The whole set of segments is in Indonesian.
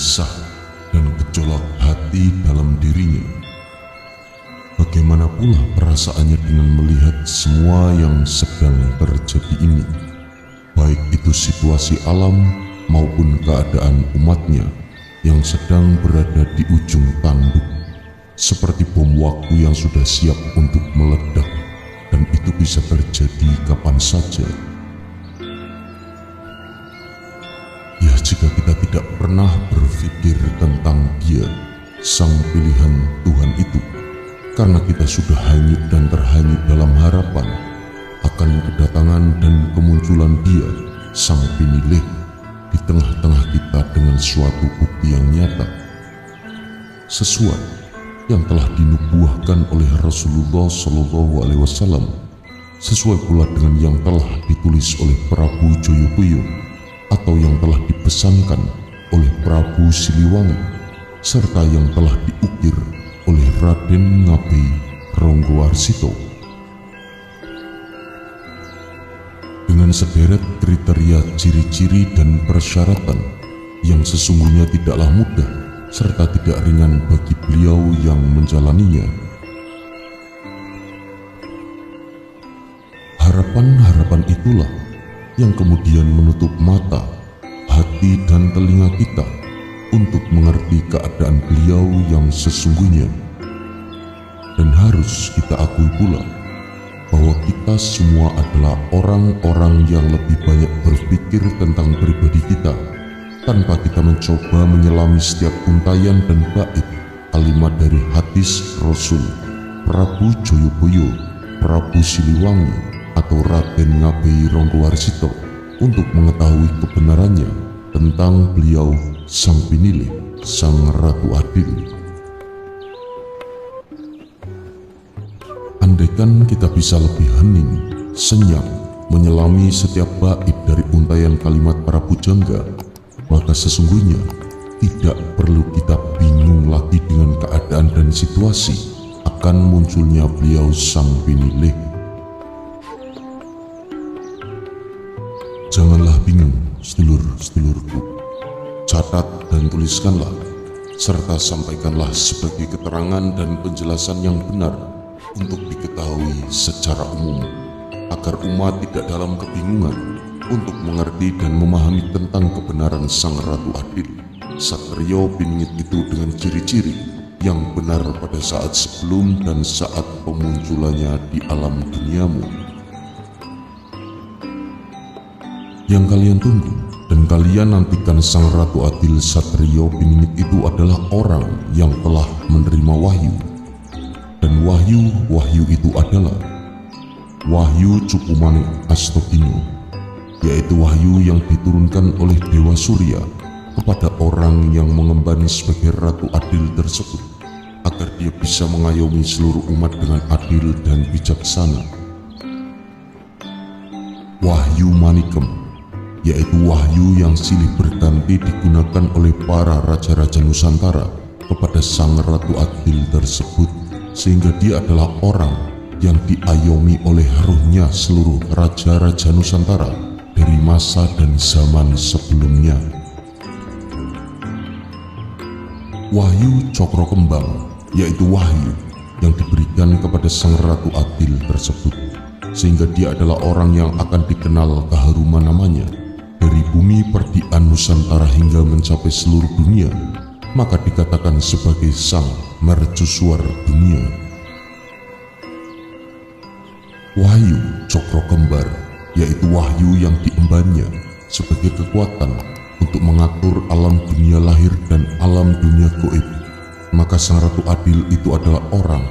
resah dan gejolak hati dalam dirinya. Bagaimana pula perasaannya dengan melihat semua yang sedang terjadi ini, baik itu situasi alam maupun keadaan umatnya yang sedang berada di ujung tanduk, seperti bom waktu yang sudah siap untuk meledak, dan itu bisa terjadi kapan saja. Ya, jika kita tidak pernah berpikir tentang Dia, Sang Pilihan Tuhan itu, karena kita sudah hanyut dan terhanyut dalam harapan akan kedatangan dan kemunculan Dia, Sang Penilih, di tengah-tengah kita dengan suatu bukti yang nyata, sesuai yang telah dinubuahkan oleh Rasulullah SAW, sesuai pula dengan yang telah ditulis oleh Prabu Joyoboyo atau yang telah dipesankan oleh Prabu Siliwangi, serta yang telah diukir oleh Raden Ngabei Ronggowarsito. Dengan sederet kriteria ciri-ciri dan persyaratan yang sesungguhnya tidaklah mudah serta tidak ringan bagi beliau yang menjalaninya. Harapan-harapan itulah yang kemudian menutup mata, hati dan telinga kita untuk mengerti keadaan beliau yang sesungguhnya. Dan harus kita akui pula bahwa kita semua adalah orang-orang yang lebih banyak berpikir tentang pribadi kita tanpa kita mencoba menyelami setiap untayan dan bait kalimat dari hadis Rasul, Prabu Joyoboyo, Prabu Siliwangi, atau Raden Ngabei Ronggowarsito untuk mengetahui kebenarannya tentang beliau Sang Penilih, Sang Ratu Adil. Andaikan kita bisa lebih hening, senyap, menyelami setiap bait dari untayan kalimat para pujangga, maka sesungguhnya tidak perlu kita bingung lagi dengan keadaan dan situasi akan munculnya beliau Sang Penilih. Janganlah bingung, sedulur-sedulurku. Catat dan tuliskanlah, serta sampaikanlah sebagai keterangan dan penjelasan yang benar untuk diketahui secara umum, agar umat tidak dalam kebingungan untuk mengerti dan memahami tentang kebenaran Sang Ratu Adil, Satrio Piningit itu dengan ciri-ciri yang benar pada saat sebelum dan saat pemunculannya di alam duniamu. Yang kalian tunggu dan kalian nantikan Sang Ratu Adil Satrio Piningit itu adalah orang yang telah menerima wahyu. Dan wahyu itu adalah Wahyu Cupumanik Astagina, yaitu wahyu yang diturunkan oleh Dewa Surya kepada orang yang mengemban sebagai Ratu Adil tersebut, agar dia bisa mengayomi seluruh umat dengan adil dan bijaksana. Wahyu Manikem, yaitu wahyu yang silih berganti digunakan oleh para raja-raja Nusantara kepada Sang Ratu Adil tersebut, sehingga dia adalah orang yang diayomi oleh ruhnya seluruh raja-raja Nusantara dari masa dan zaman sebelumnya. Wahyu Cokro Kembang, yaitu wahyu yang diberikan kepada Sang Ratu Adil tersebut, sehingga dia adalah orang yang akan dikenal keharuman namanya dari bumi pertian Nusantara hingga mencapai seluruh dunia, maka dikatakan sebagai Sang Mercusuar Dunia. Wahyu Cokro Kembar, yaitu wahyu yang diembannya sebagai kekuatan untuk mengatur alam dunia lahir dan alam dunia gaib, maka Sang Ratu Adil itu adalah orang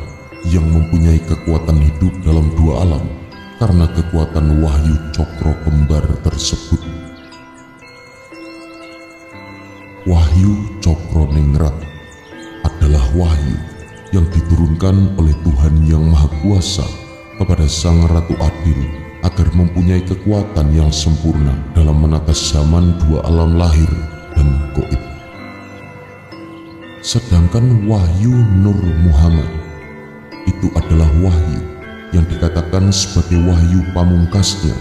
yang mempunyai kekuatan hidup dalam dua alam karena kekuatan wahyu Cokro Kembar tersebut. Wahyu Cokro Ningrat adalah wahyu yang diturunkan oleh Tuhan Yang Maha Kuasa kepada Sang Ratu Adil agar mempunyai kekuatan yang sempurna dalam menata zaman dua alam lahir dan gaib. Sedangkan wahyu Nur Muhammad itu adalah wahyu yang dikatakan sebagai wahyu pamungkasnya,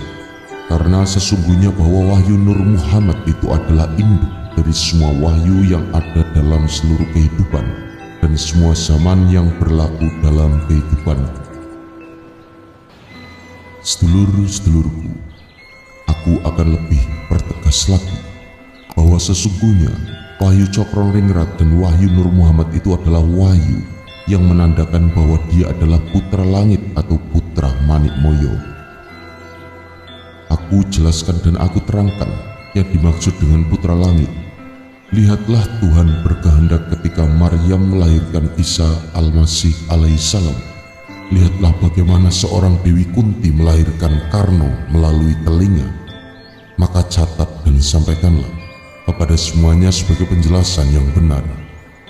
karena sesungguhnya bahwa wahyu Nur Muhammad itu adalah induk dari semua wahyu yang ada dalam seluruh kehidupan dan semua zaman yang berlaku dalam kehidupan. Sedulur-sedulurku, aku akan lebih pertegas lagi bahwa sesungguhnya Wahyu Cokroningrat dan Wahyu Nur Muhammad itu adalah wahyu yang menandakan bahwa dia adalah putra langit atau putra Manik Moyo. Aku jelaskan dan aku terangkan yang dimaksud dengan putra langit. Lihatlah, Tuhan berkehendak ketika Maryam melahirkan Isa Al-Masih alaihissalam. Lihatlah bagaimana seorang Dewi Kunti melahirkan Karno melalui telinga. Maka catat dan sampaikanlah kepada semuanya sebagai penjelasan yang benar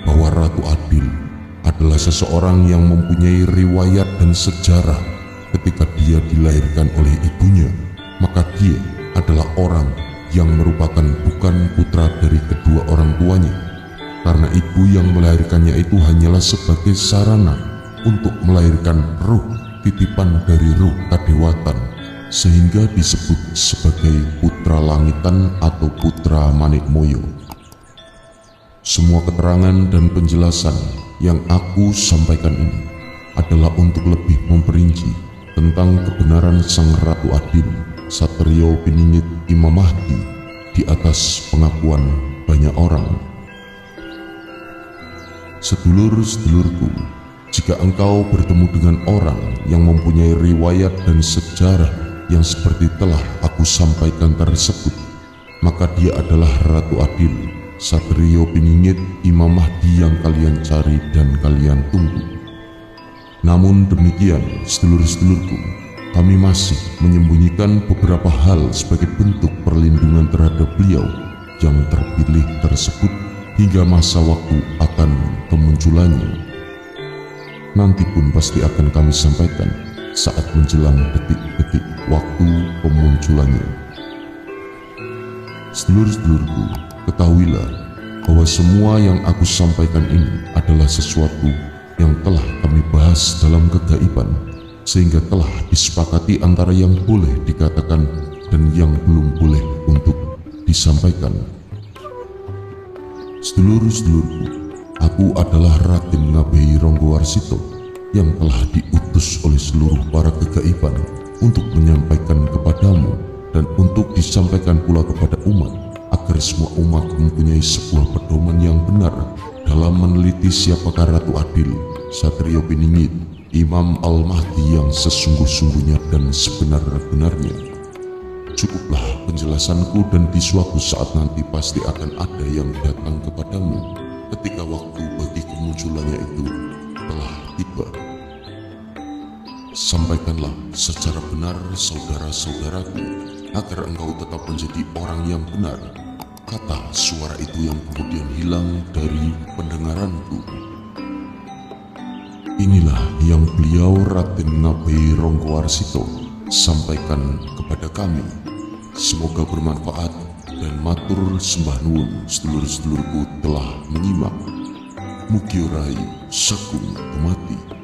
bahwa Ratu Adil adalah seseorang yang mempunyai riwayat dan sejarah. Ketika dia dilahirkan oleh ibunya, maka dia adalah orang yang merupakan bukan putra dari kedua orang tuanya, karena ibu yang melahirkannya itu hanyalah sebagai sarana untuk melahirkan ruh titipan dari ruh kadewatan, sehingga disebut sebagai putra langitan atau putra Manik Moyo. Semua keterangan dan penjelasan yang aku sampaikan ini adalah untuk lebih memperinci tentang kebenaran Sang Ratu Adil, Satrio Piningit Imam Mahdi di atas pengakuan banyak orang. Sedulur-sedulurku, jika engkau bertemu dengan orang yang mempunyai riwayat dan sejarah yang seperti telah aku sampaikan tersebut, maka dia adalah Ratu Adil, Satrio Piningit Imam Mahdi yang kalian cari dan kalian tunggu. Namun demikian, sedulur-sedulurku, kami masih menyembunyikan beberapa hal sebagai bentuk perlindungan terhadap beliau yang terpilih tersebut hingga masa waktu akan kemunculannya. Nanti pun pasti akan kami sampaikan saat menjelang detik-detik waktu pemunculannya. Sedulur-sedulurku, ketahuilah bahwa semua yang aku sampaikan ini adalah sesuatu yang telah kami bahas dalam kegaiban, sehingga telah disepakati antara yang boleh dikatakan dan yang belum boleh untuk disampaikan. Sedulur-sedulurku, aku adalah Raden Ngabei Ronggowarsito yang telah diutus oleh seluruh para kegaiban untuk menyampaikan kepadamu dan untuk disampaikan pula kepada umat, agar semua umat mempunyai sebuah pedoman yang benar dalam meneliti siapakah Ratu Adil, Satrio Piningit Imam Al-Mahdi yang sesungguh-sungguhnya dan sebenar-benarnya. Cukuplah penjelasanku, dan di suatu saat nanti pasti akan ada yang datang kepadamu ketika waktu bagi kemunculannya itu telah tiba. Sampaikanlah secara benar, saudara-saudaraku, agar engkau tetap menjadi orang yang benar, kata suara itu yang kemudian hilang dari pendengaranku. Inilah yang beliau Raden Ngabei Ronggowarsito sampaikan kepada kami. Semoga bermanfaat dan matur sembah nuwun sedulur-sedulurku telah menyimak. Mugi rahayu sagung dumati.